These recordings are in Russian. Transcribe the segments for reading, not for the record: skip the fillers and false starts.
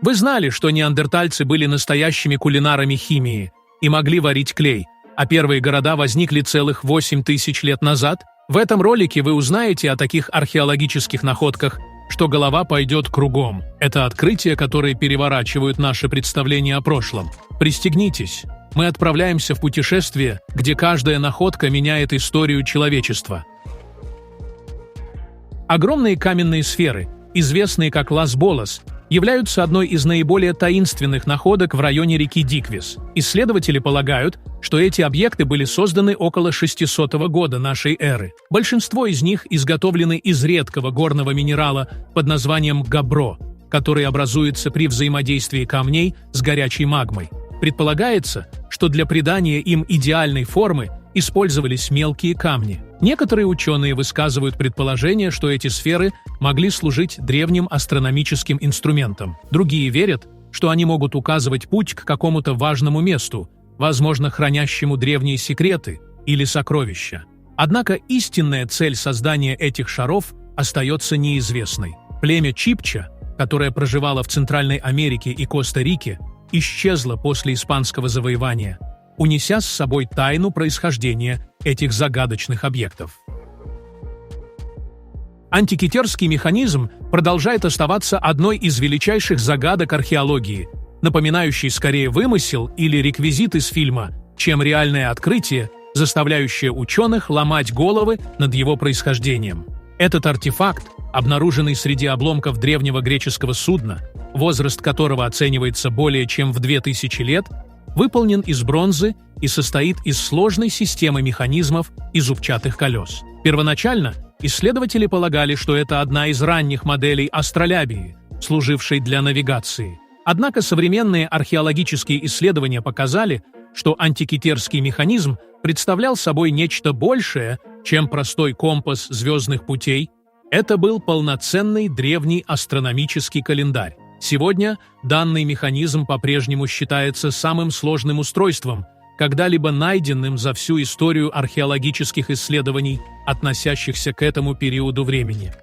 Вы знали, что неандертальцы были настоящими кулинарами химии и могли варить клей, а первые города возникли целых 8000 лет назад? В этом ролике вы узнаете о таких археологических находках, что голова пойдет кругом. Это открытия, которые переворачивают наше представление о прошлом. Пристегнитесь. Мы отправляемся в путешествие, где каждая находка меняет историю человечества. Огромные каменные сферы, известные как Лас-Болас, являются одной из наиболее таинственных находок в районе реки Диквис. Исследователи полагают, что эти объекты были созданы около 600 года нашей эры. Большинство из них изготовлены из редкого горного минерала под названием габро, который образуется при взаимодействии камней с горячей магмой. Предполагается, что для придания им идеальной формы использовались мелкие камни. Некоторые ученые высказывают предположение, что эти сферы могли служить древним астрономическим инструментом. Другие верят, что они могут указывать путь к какому-то важному месту, возможно, хранящему древние секреты или сокровища. Однако истинная цель создания этих шаров остается неизвестной. Племя Чипча, которое проживало в Центральной Америке и Коста-Рике, исчезло после испанского завоевания, унеся с собой тайну происхождения этих загадочных объектов. Антикитерский механизм продолжает оставаться одной из величайших загадок археологии, напоминающей скорее вымысел или реквизит из фильма, чем реальное открытие, заставляющее ученых ломать головы над его происхождением. Этот артефакт, обнаруженный среди обломков древнего греческого судна, возраст которого оценивается более чем в 2000 лет, выполнен из бронзы и состоит из сложной системы механизмов и зубчатых колес. Первоначально исследователи полагали, что это одна из ранних моделей астролябии, служившей для навигации. Однако современные археологические исследования показали, что антикитерский механизм представлял собой нечто большее, чем простой компас звездных путей. Это был полноценный древний астрономический календарь. Сегодня данный механизм по-прежнему считается самым сложным устройством, когда-либо найденным за всю историю археологических исследований, относящихся к этому периоду времени.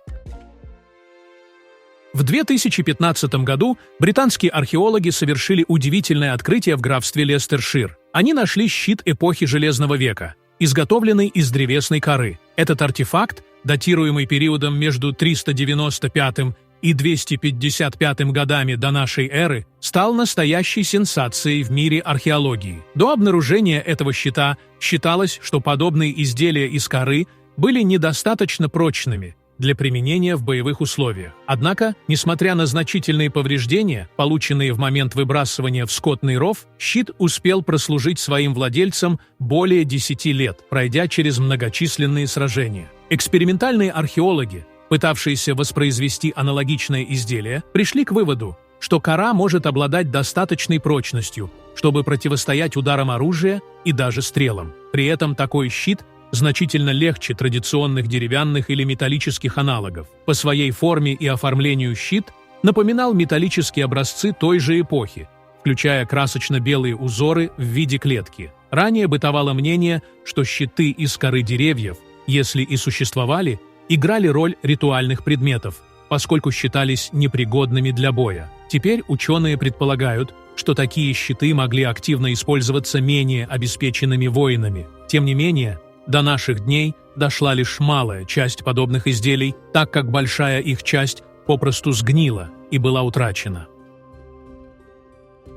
В 2015 году британские археологи совершили удивительное открытие в графстве Лестершир. Они нашли щит эпохи Железного века, изготовленный из древесной коры. Этот артефакт, датируемый периодом между 395 и 255 годами до нашей эры, стал настоящей сенсацией в мире археологии. До обнаружения этого щита считалось, что подобные изделия из коры были недостаточно прочными для применения в боевых условиях. Однако, несмотря на значительные повреждения, полученные в момент выбрасывания в скотный ров, щит успел прослужить своим владельцам более 10 лет, пройдя через многочисленные сражения. Экспериментальные археологи, пытавшиеся воспроизвести аналогичное изделие, пришли к выводу, что кора может обладать достаточной прочностью, чтобы противостоять ударам оружия и даже стрелам. При этом такой щит значительно легче традиционных деревянных или металлических аналогов. По своей форме и оформлению щит напоминал металлические образцы той же эпохи, включая красочно-белые узоры в виде клетки. Ранее бытовало мнение, что щиты из коры деревьев, если и существовали, играли роль ритуальных предметов, поскольку считались непригодными для боя. Теперь ученые предполагают, что такие щиты могли активно использоваться менее обеспеченными воинами. Тем не менее, до наших дней дошла лишь малая часть подобных изделий, так как большая их часть попросту сгнила и была утрачена.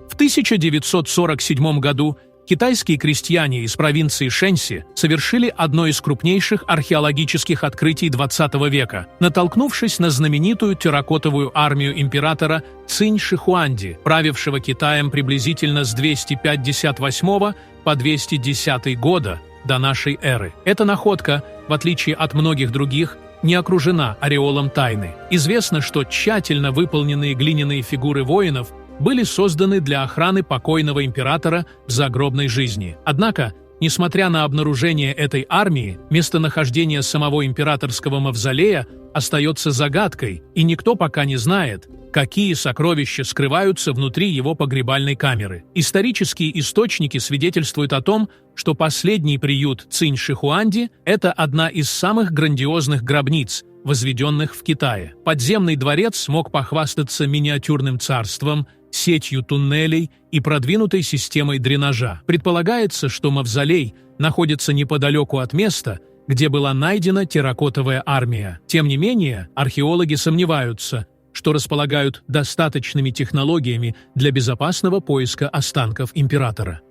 В 1947 году китайские крестьяне из провинции Шэньси совершили одно из крупнейших археологических открытий XX века, натолкнувшись на знаменитую терракотовую армию императора Цинь Шихуанди, правившего Китаем приблизительно с 258 по 210 года до нашей эры. Эта находка, в отличие от многих других, не окружена ореолом тайны. Известно, что тщательно выполненные глиняные фигуры воинов были созданы для охраны покойного императора в загробной жизни. Однако, несмотря на обнаружение этой армии, местонахождение самого императорского мавзолея остается загадкой, и никто пока не знает, какие сокровища скрываются внутри его погребальной камеры. Исторические источники свидетельствуют о том, что последний приют Цинь Шихуанди – это одна из самых грандиозных гробниц, возведенных в Китае. Подземный дворец мог похвастаться миниатюрным царством, сетью туннелей и продвинутой системой дренажа. Предполагается, что мавзолей находится неподалеку от места, где была найдена терракотовая армия. Тем не менее, археологи сомневаются, что располагают достаточными технологиями для безопасного поиска останков императора.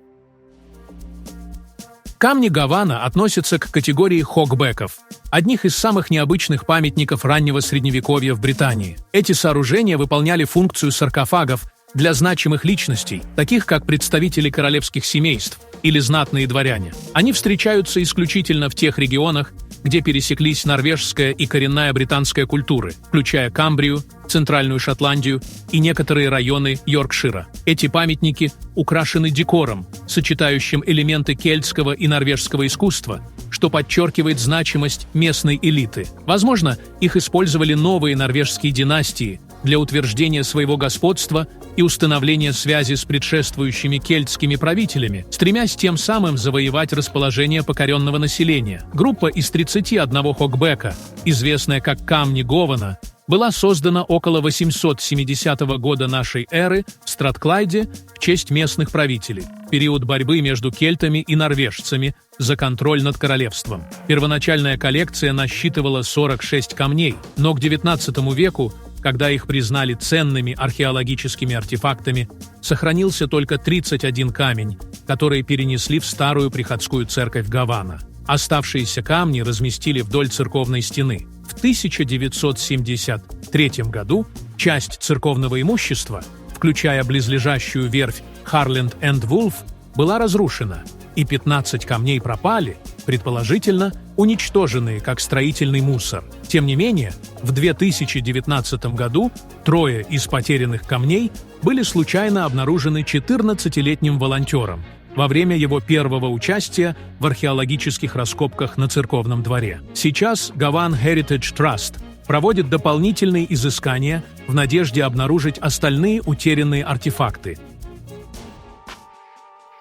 Камни Гавана относятся к категории хогбеков, одних из самых необычных памятников раннего Средневековья в Британии. Эти сооружения выполняли функцию саркофагов для значимых личностей, таких как представители королевских семейств или знатные дворяне. Они встречаются исключительно в тех регионах, где пересеклись норвежская и коренная британская культуры, включая Камбрию, Центральную Шотландию и некоторые районы Йоркшира. Эти памятники украшены декором, сочетающим элементы кельтского и норвежского искусства, что подчеркивает значимость местной элиты. Возможно, их использовали новые норвежские династии для утверждения своего господства и установления связи с предшествующими кельтскими правителями, стремясь тем самым завоевать расположение покоренного населения. Группа из 31 хогбека, известная как Камни Гована, была создана около 870 года нашей эры в Стратклайде в честь местных правителей, в период борьбы между кельтами и норвежцами за контроль над королевством. Первоначальная коллекция насчитывала 46 камней, но к XIX веку, когда их признали ценными археологическими артефактами, сохранился только 31 камень, которые перенесли в старую приходскую церковь Гавана. Оставшиеся камни разместили вдоль церковной стены. В 1973 году часть церковного имущества, включая близлежащую верфь Harland and Wolff, была разрушена, и 15 камней пропали, предположительно, уничтоженные как строительный мусор. Тем не менее, в 2019 году 3 из потерянных камней были случайно обнаружены 14-летним волонтером во время его первого участия в археологических раскопках на церковном дворе. Сейчас Gavan Heritage Trust проводит дополнительные изыскания в надежде обнаружить остальные утерянные артефакты.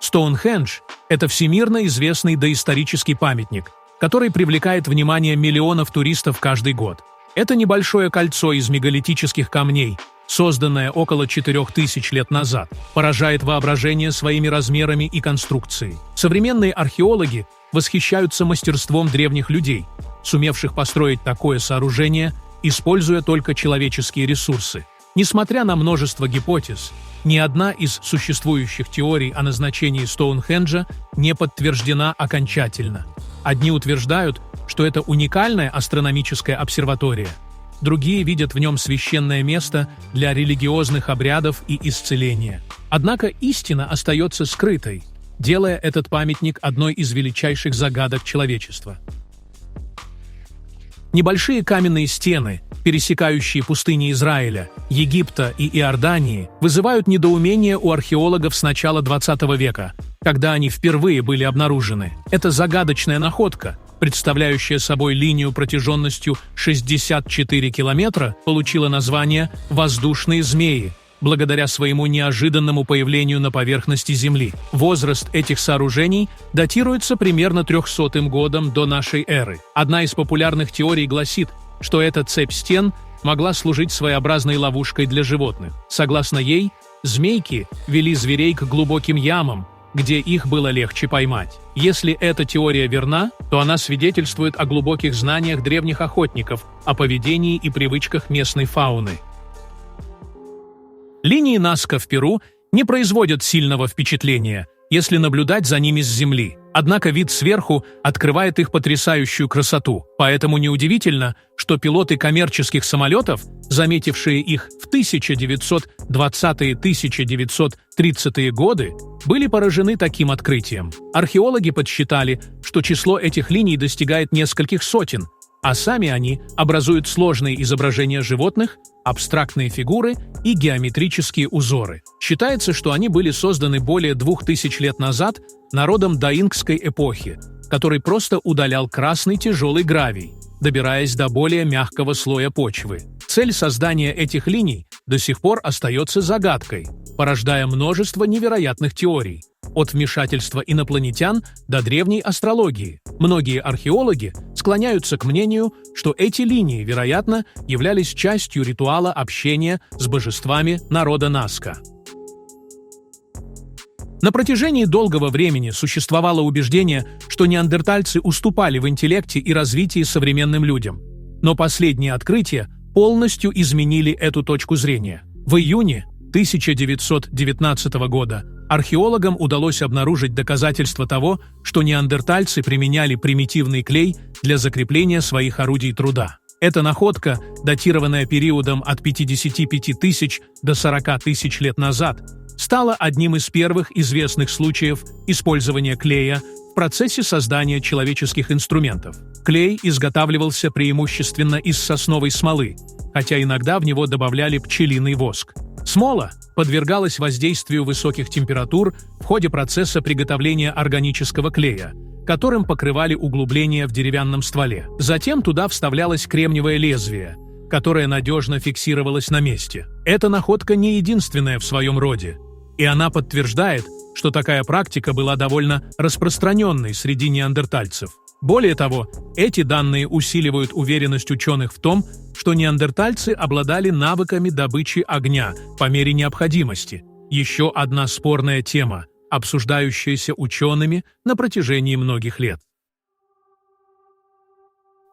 Стоунхендж – это всемирно известный доисторический памятник, который привлекает внимание миллионов туристов каждый год. Это небольшое кольцо из мегалитических камней, созданное около 4000 лет назад, поражает воображение своими размерами и конструкцией. Современные археологи восхищаются мастерством древних людей, сумевших построить такое сооружение, используя только человеческие ресурсы. Несмотря на множество гипотез, ни одна из существующих теорий о назначении Стоунхенджа не подтверждена окончательно. Одни утверждают, что это уникальная астрономическая обсерватория, другие видят в нем священное место для религиозных обрядов и исцеления. Однако истина остается скрытой, делая этот памятник одной из величайших загадок человечества. Небольшие каменные стены, пересекающие пустыни Израиля, Египта и Иордании, вызывают недоумение у археологов с начала XX века, когда они впервые были обнаружены. Это загадочная находка, представляющая собой линию протяженностью 64 километра, получила название «воздушные змеи», благодаря своему неожиданному появлению на поверхности Земли. Возраст этих сооружений датируется примерно 300 годом до нашей эры. Одна из популярных теорий гласит, что эта цепь стен могла служить своеобразной ловушкой для животных. Согласно ей, змейки вели зверей к глубоким ямам, где их было легче поймать. Если эта теория верна, то она свидетельствует о глубоких знаниях древних охотников, о поведении и привычках местной фауны. Линии Назка в Перу не производят сильного впечатления, если наблюдать за ними с земли. Однако вид сверху открывает их потрясающую красоту. Поэтому неудивительно, что пилоты коммерческих самолетов, заметившие их в 1920-1930-е годы, были поражены таким открытием. Археологи подсчитали, что число этих линий достигает нескольких сотен, а сами они образуют сложные изображения животных, абстрактные фигуры и геометрические узоры. Считается, что они были созданы более 2000 лет назад народом доингской эпохи, который просто удалял красный тяжелый гравий, добираясь до более мягкого слоя почвы. Цель создания этих линий до сих пор остается загадкой, порождая множество невероятных теорий, от вмешательства инопланетян до древней астрологии. Многие археологи склоняются к мнению, что эти линии, вероятно, являлись частью ритуала общения с божествами народа Наска. На протяжении долгого времени существовало убеждение, что неандертальцы уступали в интеллекте и развитии современным людям. Но последние открытия полностью изменили эту точку зрения. В июне 1919 года археологам удалось обнаружить доказательства того, что неандертальцы применяли примитивный клей для закрепления своих орудий труда. Эта находка, датированная периодом от 55 тысяч до 40 тысяч лет назад, стала одним из первых известных случаев использования клея в процессе создания человеческих инструментов. Клей изготавливался преимущественно из сосновой смолы, хотя иногда в него добавляли пчелиный воск. Смола подвергалась воздействию высоких температур в ходе процесса приготовления органического клея, которым покрывали углубления в деревянном стволе. Затем туда вставлялось кремниевое лезвие, которое надежно фиксировалось на месте. Эта находка не единственная в своем роде, и она подтверждает, что такая практика была довольно распространенной среди неандертальцев. Более того, эти данные усиливают уверенность ученых в том, что неандертальцы обладали навыками добычи огня по мере необходимости. Еще одна спорная тема, обсуждающаяся учеными на протяжении многих лет.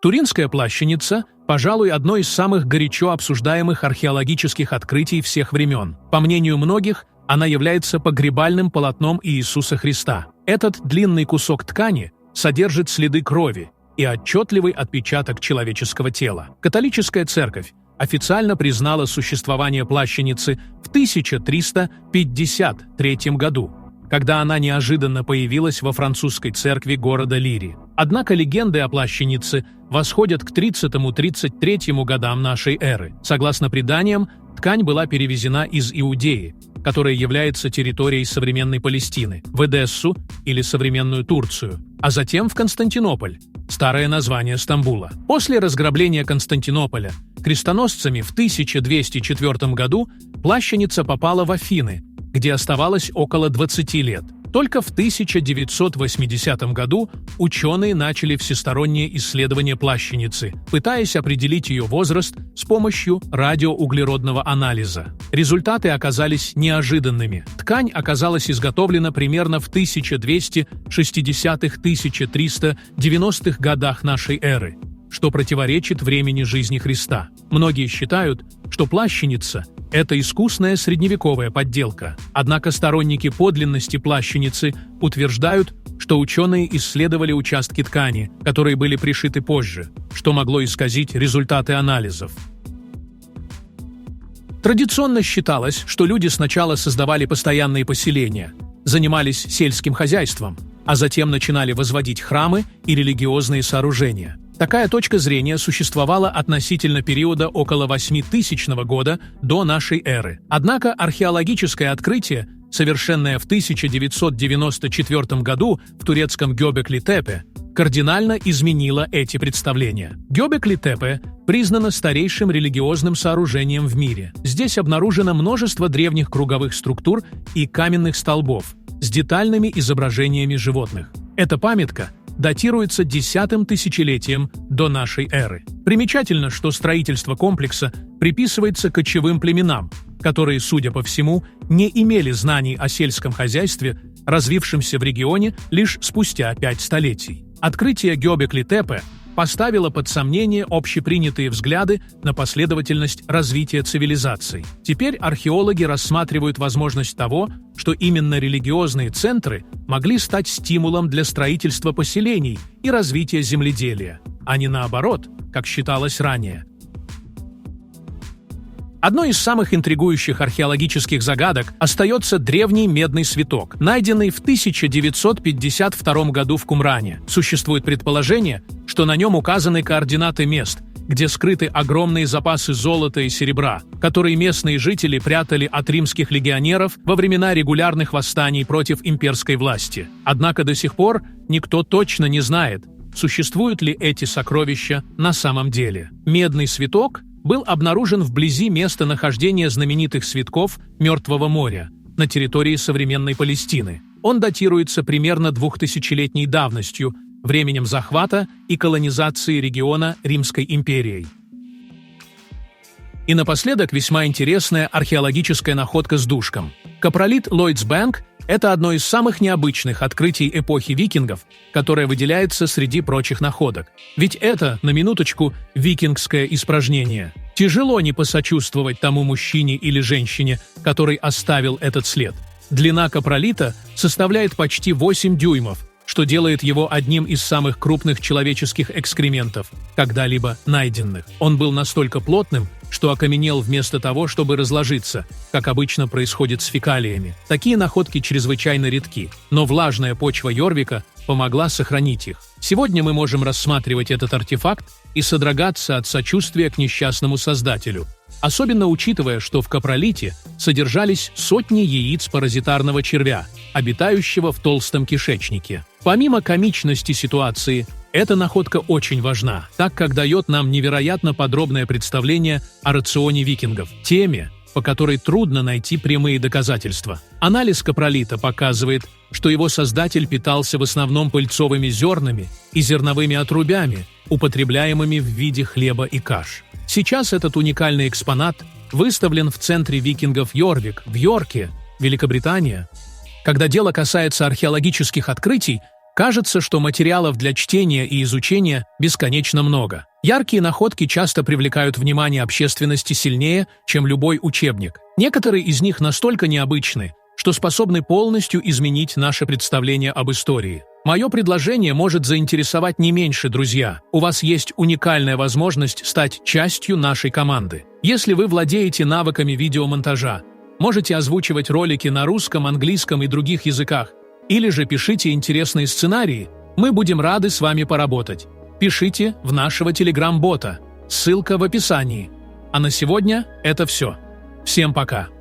Туринская плащаница, пожалуй, одно из самых горячо обсуждаемых археологических открытий всех времен. По мнению многих, она является погребальным полотном Иисуса Христа. Этот длинный кусок ткани содержит следы крови и отчетливый отпечаток человеческого тела. Католическая церковь официально признала существование плащаницы в 1353 году, когда она неожиданно появилась во французской церкви города Лири. Однако легенды о плащанице восходят к 30-33 годам нашей эры. Согласно преданиям, ткань была перевезена из Иудеи, которая является территорией современной Палестины, в Эдессу или современную Турцию, а затем в Константинополь, старое название Стамбула. После разграбления Константинополя крестоносцами в 1204 году плащаница попала в Афины, где оставалась около 20 лет. Только в 1980 году ученые начали всестороннее исследование плащаницы, пытаясь определить ее возраст с помощью радиоуглеродного анализа. Результаты оказались неожиданными. Ткань оказалась изготовлена примерно в 1260-1390-х годах нашей эры, что противоречит времени жизни Христа. Многие считают, что плащаница – это искусная средневековая подделка. Однако сторонники подлинности плащаницы утверждают, что ученые исследовали участки ткани, которые были пришиты позже, что могло исказить результаты анализов. Традиционно считалось, что люди сначала создавали постоянные поселения, занимались сельским хозяйством, а затем начинали возводить храмы и религиозные сооружения. Такая точка зрения существовала относительно периода около 8000 года до нашей эры. Однако археологическое открытие, совершенное в 1994 году в турецком Göbekli-Tepe, кардинально изменило эти представления. Göbekli-Tepe признано старейшим религиозным сооружением в мире. Здесь обнаружено множество древних круговых структур и каменных столбов с детальными изображениями животных. Эта памятка датируется 10-м тысячелетием до нашей эры. Примечательно, что строительство комплекса приписывается кочевым племенам, которые, судя по всему, не имели знаний о сельском хозяйстве, развившемся в регионе лишь спустя 5 столетий. Открытие Göbekli-Tepe поставило под сомнение общепринятые взгляды на последовательность развития цивилизаций. Теперь археологи рассматривают возможность того, что именно религиозные центры могли стать стимулом для строительства поселений и развития земледелия, а не наоборот, как считалось ранее. Одной из самых интригующих археологических загадок остается древний медный свиток, найденный в 1952 году в Кумране. Существует предположение, что на нем указаны координаты мест, где скрыты огромные запасы золота и серебра, которые местные жители прятали от римских легионеров во времена регулярных восстаний против имперской власти. Однако до сих пор никто точно не знает, существуют ли эти сокровища на самом деле. Медный свиток был обнаружен вблизи места нахождения знаменитых свитков Мертвого моря на территории современной Палестины. Он датируется примерно 2000-летней давностью, временем захвата и колонизации региона Римской империей. И напоследок весьма интересная археологическая находка с душком. Капролит Ллойдсбанк – это одно из самых необычных открытий эпохи викингов, которое выделяется среди прочих находок. Ведь это, на минуточку, викингское испражнение. Тяжело не посочувствовать тому мужчине или женщине, который оставил этот след. Длина капролита составляет почти 8 дюймов, что делает его одним из самых крупных человеческих экскрементов, когда-либо найденных. Он был настолько плотным, что окаменел вместо того, чтобы разложиться, как обычно происходит с фекалиями. Такие находки чрезвычайно редки, но влажная почва Йорвика помогла сохранить их. Сегодня мы можем рассматривать этот артефакт и содрогаться от сочувствия к несчастному создателю, особенно учитывая, что в капролите содержались сотни яиц паразитарного червя, обитающего в толстом кишечнике. Помимо комичности ситуации, эта находка очень важна, так как дает нам невероятно подробное представление о рационе викингов, теме, по которой трудно найти прямые доказательства. Анализ капролита показывает, что его создатель питался в основном пыльцовыми зернами и зерновыми отрубями, употребляемыми в виде хлеба и каш. Сейчас этот уникальный экспонат выставлен в центре викингов Йорвик в Йорке, Великобритания. Когда дело касается археологических открытий, кажется, что материалов для чтения и изучения бесконечно много. Яркие находки часто привлекают внимание общественности сильнее, чем любой учебник. Некоторые из них настолько необычны, что способны полностью изменить наше представление об истории. Мое предложение может заинтересовать не меньше, друзья. У вас есть уникальная возможность стать частью нашей команды. Если вы владеете навыками видеомонтажа, можете озвучивать ролики на русском, английском и других языках, или же пишите интересные сценарии, мы будем рады с вами поработать. Пишите в нашего телеграм-бота, ссылка в описании. А на сегодня это все. Всем пока!